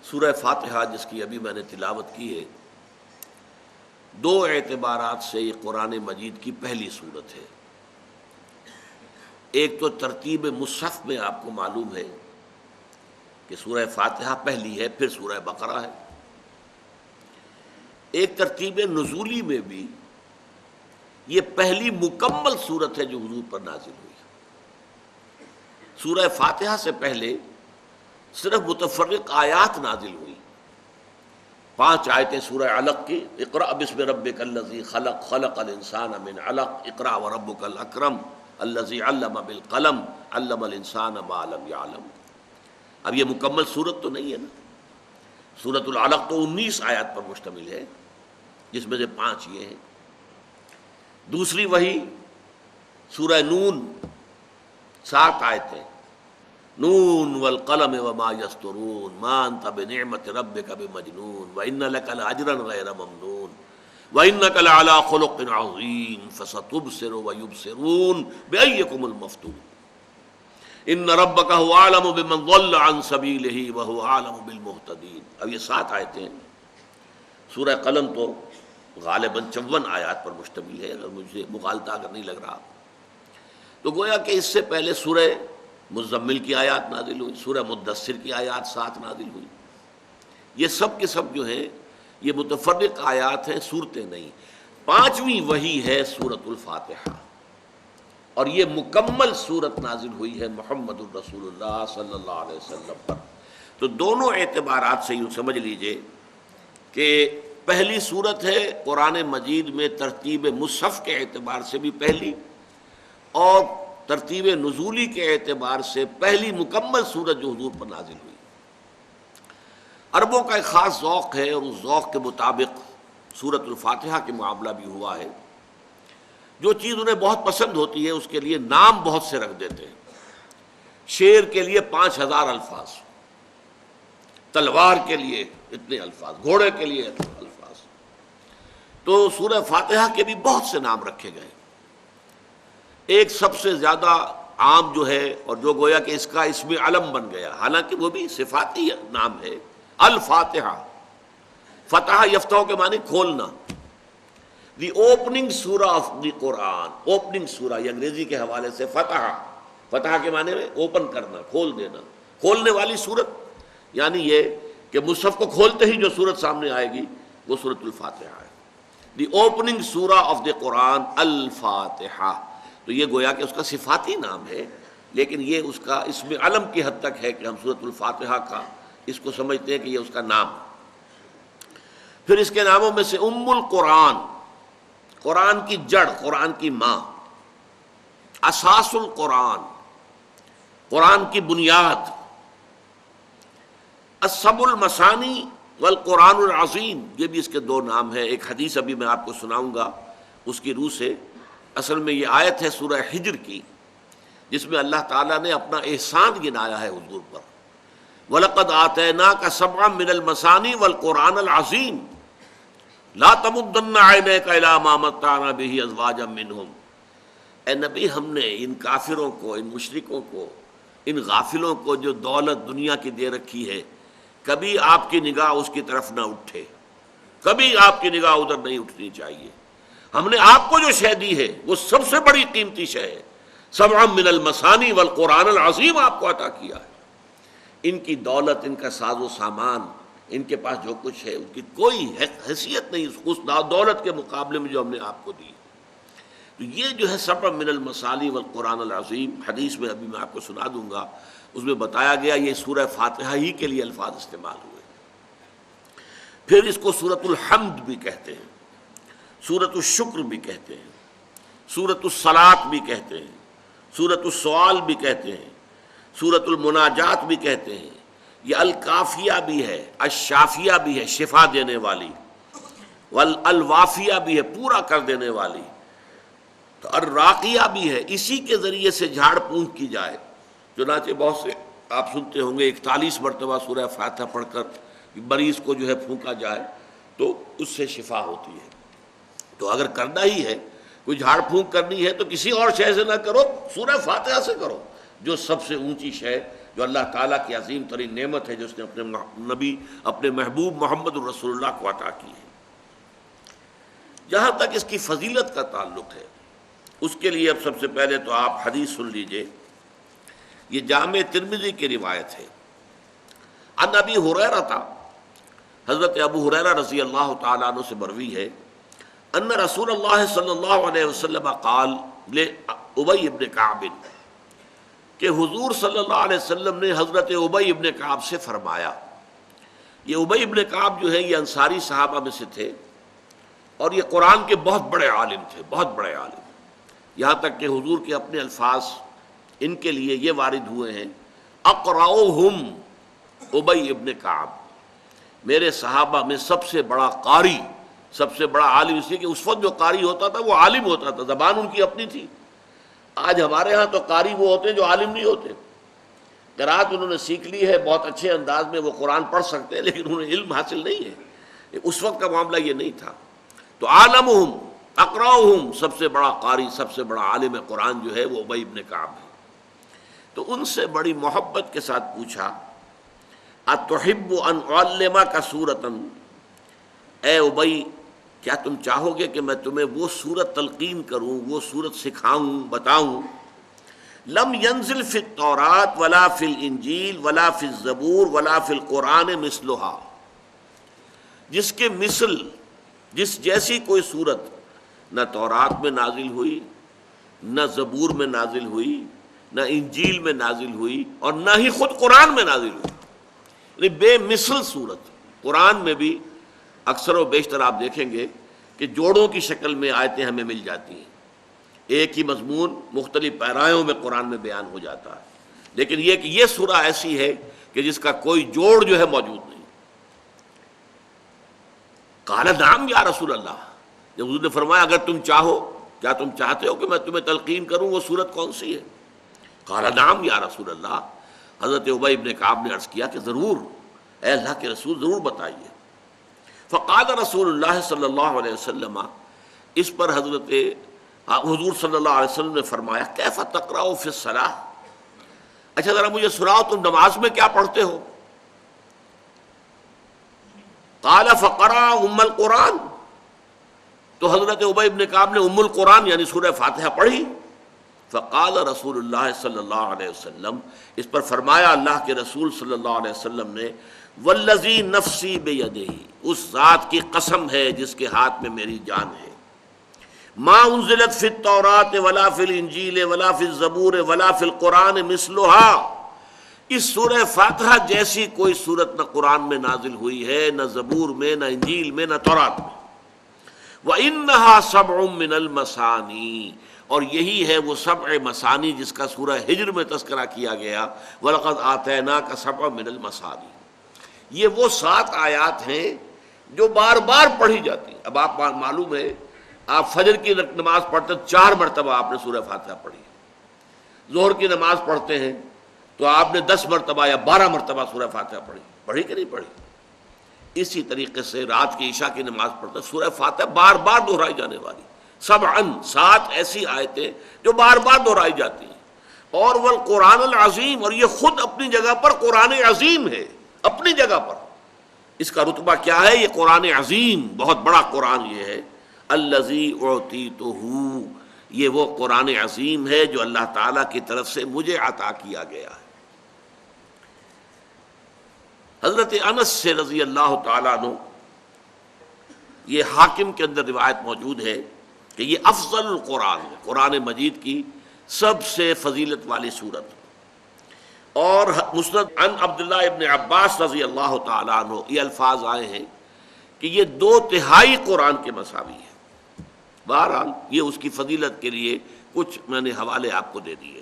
سورہ فاتحہ جس کی ابھی میں نے تلاوت کی ہے، دو اعتبارات سے یہ قرآن مجید کی پہلی سورت ہے۔ ایک تو ترتیب مصحف میں آپ کو معلوم ہے کہ سورہ فاتحہ پہلی ہے، پھر سورہ بقرہ ہے۔ ایک ترتیب نزولی میں بھی یہ پہلی مکمل سورت ہے جو حضور پر نازل ہوئی۔ سورہ فاتحہ سے پہلے صرف متفرق آیات نازل ہوئی، 5 آیتیں سورہ علق کی، اقرأ بسم ربک الذی خلق خلق الانسان من علق اقرأ وربک الاکرم الذی علم بالقلم علم الانسان ما لم یعلم۔ اب یہ مکمل سورت تو نہیں ہے نا، سورۃ العلق تو 19 آیات پر مشتمل ہے، جس میں سے 5 یہ ہیں۔ دوسری وہی سورہ نون، 7 آیتیں، نون والقلم وما یسطرون ما انت بنعمت ربک بمجنون وان لک لاجرا غیر ممنون وانک لعلی خلق عظیم فستبصر ویبصرون بأیکم المفتون ان ربک هو اعلم بمن ضل عن سبیلہ وهو اعلم بالمہتدین۔ اب یہ 7 آیتیں۔ سورہ قلم تو غالباً 54 آیات پر مشتمل ہے، اگر مجھے مغالطہ اگر نہیں لگ رہا تو گویا کہ اس سے پہلے سورہ مزمل کی آیات نازل ہوئی، سورہ مدثر کی آیات 7 نازل ہوئی۔ یہ سب کے سب جو ہیں یہ متفرق آیات ہیں، صورتیں نہیں۔ 5ویں وہی ہے سورۃ الفاتحہ، اور یہ مکمل سورت نازل ہوئی ہے محمد الرسول اللہ صلی اللہ علیہ وسلم پر۔ تو دونوں اعتبارات سے یوں سمجھ لیجئے کہ پہلی صورت ہے قرآن مجید میں ترتیب مصحف کے اعتبار سے بھی پہلی، اور ترتیب نزولی کے اعتبار سے پہلی مکمل سورت جو حضور پر نازل ہوئی۔ عربوں کا ایک خاص ذوق ہے، اور اس ذوق کے مطابق سورۃ الفاتحہ کے معاملہ بھی ہوا ہے۔ جو چیز انہیں بہت پسند ہوتی ہے اس کے لیے نام بہت سے رکھ دیتے ہیں۔ شیر کے لیے 5000 الفاظ، تلوار کے لیے اتنے الفاظ، گھوڑے کے لیے اتنے الفاظ۔ تو سورہ فاتحہ کے بھی بہت سے نام رکھے گئے۔ ایک سب سے زیادہ عام جو ہے، اور جو گویا کہ اس کا اسم علم بن گیا، حالانکہ وہ بھی صفاتی نام ہے، الفاتحہ۔ فتح یفتح کے معنی کھولنا، دی اوپننگ سورہ آف دی قرآن، اوپننگ سورہ، یہ انگریزی کے حوالے سے فتح، فتح کے معنی میں اوپن کرنا، کھول دینا، کھولنے والی سورت، یعنی یہ کہ مصحف کو کھولتے ہی جو سورت سامنے آئے گی وہ سورۃ الفاتحہ ہے۔ دی اوپننگ سورہ آف دی قرآن الفاتحہ۔ تو یہ گویا کہ اس کا صفاتی نام ہے، لیکن یہ اس کا اسم علم کی حد تک ہے کہ ہم سورۃ الفاتحہ کا اس کو سمجھتے ہیں کہ یہ اس کا نام۔ پھر اس کے ناموں میں سے ام القرآن، قرآن کی جڑ، قرآن کی ماں، اساس القرآن، قرآن کی بنیاد، السبع المثانی والقرآن العظیم، یہ بھی اس کے 2 نام ہیں۔ ایک حدیث ابھی میں آپ کو سناؤں گا اس کی روح سے۔ اصل میں یہ آیت ہے سورہ حجر کی، جس میں اللہ تعالیٰ نے اپنا احسان گنایا ہے حضور پر۔ وَلَقَدْ آتَيْنَاكَ سَبْعًا مِّنَ الْمَثَانِي وَالْقُرْآنَ الْعَظِيمَ لَا تَمُدَّنَّ عَيْنَيْكَ إِلَىٰ مَا مَتَّعْنَا بِهِ أَزْوَاجًا مِّنْهُمْ۔ اے نبی، ہم نے ان کافروں کو، ان مشرکوں کو، ان غافلوں کو جو دولت دنیا کی دے رکھی ہے، کبھی آپ کی نگاہ اس کی طرف نہ اٹھے، کبھی آپ کی نگاہ ادھر نہیں اٹھنی چاہیے۔ ہم نے آپ کو جو شے دی ہے وہ سب سے بڑی قیمتی شے ہے، سبعا من المثانی والقرآن العظیم آپ کو عطا کیا ہے۔ ان کی دولت، ان کا ساز و سامان، ان کے پاس جو کچھ ہے، ان کی کوئی حیثیت نہیں اس دولت کے مقابلے میں جو ہم نے آپ کو دی۔ تو یہ جو ہے سبع من المثانی والقرآن العظیم، حدیث میں ابھی میں آپ کو سنا دوں گا، اس میں بتایا گیا یہ سورہ فاتحہ ہی کے لیے الفاظ استعمال ہوئے۔ پھر اس کو سورۃ الحمد بھی کہتے ہیں، سورۃ الشکر بھی کہتے ہیں، سورۃ الصلاۃ بھی کہتے ہیں، سورۃ السؤال بھی کہتے ہیں، سورۃ المناجات بھی کہتے ہیں۔ یہ الکافیہ بھی ہے، الشافیہ بھی ہے، شفا دینے والی، والوافیہ بھی ہے، پورا کر دینے والی، تو الراقیہ بھی ہے، اسی کے ذریعے سے جھاڑ پونچھ کی جائے۔ چنانچہ بہت سے آپ سنتے ہوں گے 41 مرتبہ سورہ فاتحہ پڑھ کر مریض کو جو ہے پھونکا جائے تو اس سے شفا ہوتی ہے۔ تو اگر کرنا ہی ہے، کوئی جھاڑ پھونک کرنی ہے، تو کسی اور شے سے نہ کرو، سورہ فاتحہ سے کرو، جو سب سے اونچی شے جو اللہ تعالیٰ کی عظیم ترین نعمت ہے جو اس نے اپنے نبی اپنے محبوب محمد الرسول اللہ کو عطا کی ہے۔ جہاں تک اس کی فضیلت کا تعلق ہے، اس کے لیے اب سب سے پہلے تو آپ حدیث سن لیجئے۔ یہ جامع ترمذی کی روایت ہے۔ عن ابی ہریرہ، حضرت ابو ہریرہ رضی اللہ تعالیٰ عنہ سے مروی ہے، ان رسول اللہ صلی اللہ علیہ وسلم قال لأبی ابن کعب، کہ حضور صلی اللہ علیہ وسلم نے حضرت ابی ابن کعب سے فرمایا۔ یہ ابی ابن کعب جو ہے یہ انصاری صحابہ میں سے تھے، اور یہ قرآن کے بہت بڑے عالم تھے، بہت بڑے عالم، یہاں تک کہ حضور کے اپنے الفاظ ان کے لیے یہ وارد ہوئے ہیں، اقرأہم ابی ابن کعب، میرے صحابہ میں سب سے بڑا قاری، سب سے بڑا عالم، اس لیے کہ اس وقت جو قاری ہوتا تھا وہ عالم ہوتا تھا، زبان ان کی اپنی تھی۔ آج ہمارے ہاں تو قاری وہ ہوتے ہیں جو عالم نہیں ہوتے، قرأت انہوں نے سیکھ لی ہے، بہت اچھے انداز میں وہ قرآن پڑھ سکتے ہیں، لیکن انہیں علم حاصل نہیں ہے۔ اس وقت کا معاملہ یہ نہیں تھا۔ تو عالمہم اقرأہم، سب سے بڑا قاری، سب سے بڑا عالم قرآن جو ہے وہ ابی ابن کعب ہے۔ تو ان سے بڑی محبت کے ساتھ پوچھا، اتحب ان اعلمک سورۃ، اے ابی کیا تم چاہو گے کہ میں تمہیں وہ سورت تلقین کروں، وہ سورت سکھاؤں، بتاؤں، لم ينزل فی التوراۃ ولا فی الانجیل ولا فی الزبور ولا فی القرآن مثلھا، جس کے مثل، جس جیسی کوئی صورت نہ تورات میں نازل ہوئی، نہ زبور میں نازل ہوئی، نہ انجیل میں نازل ہوئی، اور نہ ہی خود قرآن میں نازل ہوئی، یعنی بے مثل صورت۔ قرآن میں بھی اکثر و بیشتر آپ دیکھیں گے کہ جوڑوں کی شکل میں آیتیں ہمیں مل جاتی ہیں، ایک ہی مضمون مختلف پیرایوں میں قرآن میں بیان ہو جاتا ہے، لیکن یہ کہ یہ سورہ ایسی ہے کہ جس کا کوئی جوڑ جو ہے موجود نہیں۔ قال نعم یا رسول اللہ، جب حضور نے فرمایا اگر تم چاہو، کیا تم چاہتے ہو کہ میں تمہیں تلقین کروں وہ سورت کون سی ہے؟ قال نعم یا رسول اللہ، حضرت ابی ابن کعب نے عرض کیا کہ ضرور، اے اللہ کے رسول ضرور بتائیے۔ فقال رسول اللہ صلی اللہ علیہ وسلم، اس پر حضرت حضور صلی اللہ علیہ وسلم نے فرمایا، کیف تقرأ فی الصلاۃ، اچھا ذرا مجھے سناؤ تم نماز میں کیا پڑھتے ہو؟ قال فقرأ ام القرآن، تو حضرت ابی ابن کعب نے ام القرآن یعنی سورہ فاتحہ پڑھی۔ فقال رسول اللہ صلی اللہ علیہ وسلم، اس پر فرمایا اللہ کے رسول صلی اللہ علیہ وسلم نے، والذی نفسی بیدہ، اس ذات کی قسم ہے جس کے ہاتھ میں میری جان ہے، ما انزلت فی التوراۃ ولا فی الانجیل ولا فی الزبور ولا فی القرآن مثلھا، اس سورہ فاتحہ جیسی کوئی صورت نہ قرآن میں نازل ہوئی ہے، نہ زبور میں، نہ انجیل میں، نہ تورات میں۔ وَإِنَّهَا سَبْعٌ مِّنَ الْمَثَانِي، اور یہی ہے وہ سبع مثانی جس کا سورہ ہجر میں تذکرہ کیا گیا، وَلَقَدْ آتَيْنَاكَ سَبْعًا مِّنَ الْمَثَانِي، یہ وہ 7 آیات ہیں جو بار بار پڑھی جاتی ہیں۔ اب آپ معلوم ہے آپ فجر کی نماز پڑھتے ہیں 4 مرتبہ آپ نے سورہ فاتحہ پڑھی، ظہر کی نماز پڑھتے ہیں تو آپ نے 10 مرتبہ یا 12 مرتبہ سورہ فاتحہ پڑھی کہ نہیں پڑھی؟ اسی طریقے سے رات کی عشاء کی نماز پڑھتے ہیں، سورہ فاتحہ بار بار دہرائی جانے والی، 7 ایسی آیتیں جو بار بار دہرائی جاتی ہیں۔ اور والقرآن العظیم، اور یہ خود اپنی جگہ پر قرآن عظیم ہے، اپنی جگہ پر اس کا رتبہ کیا ہے؟ یہ قرآن عظیم، بہت بڑا قرآن یہ ہے۔ الذی اعطیتہ، یہ وہ قرآن عظیم ہے جو اللہ تعالیٰ کی طرف سے مجھے عطا کیا گیا ہے۔ حضرت انس سے رضی اللہ تعالیٰ عنہ، یہ حاکم کے اندر روایت موجود ہے کہ یہ افضل القرآن ہے، قرآن مجید کی سب سے فضیلت والی صورت۔ اور مسند عن عبداللہ ابن عباس رضی اللہ تعالیٰ عنہ یہ الفاظ آئے ہیں کہ یہ 2/3 قرآن کے مساوی ہے۔ بہرحال یہ اس کی فضیلت کے لیے کچھ میں نے حوالے آپ کو دے دیے۔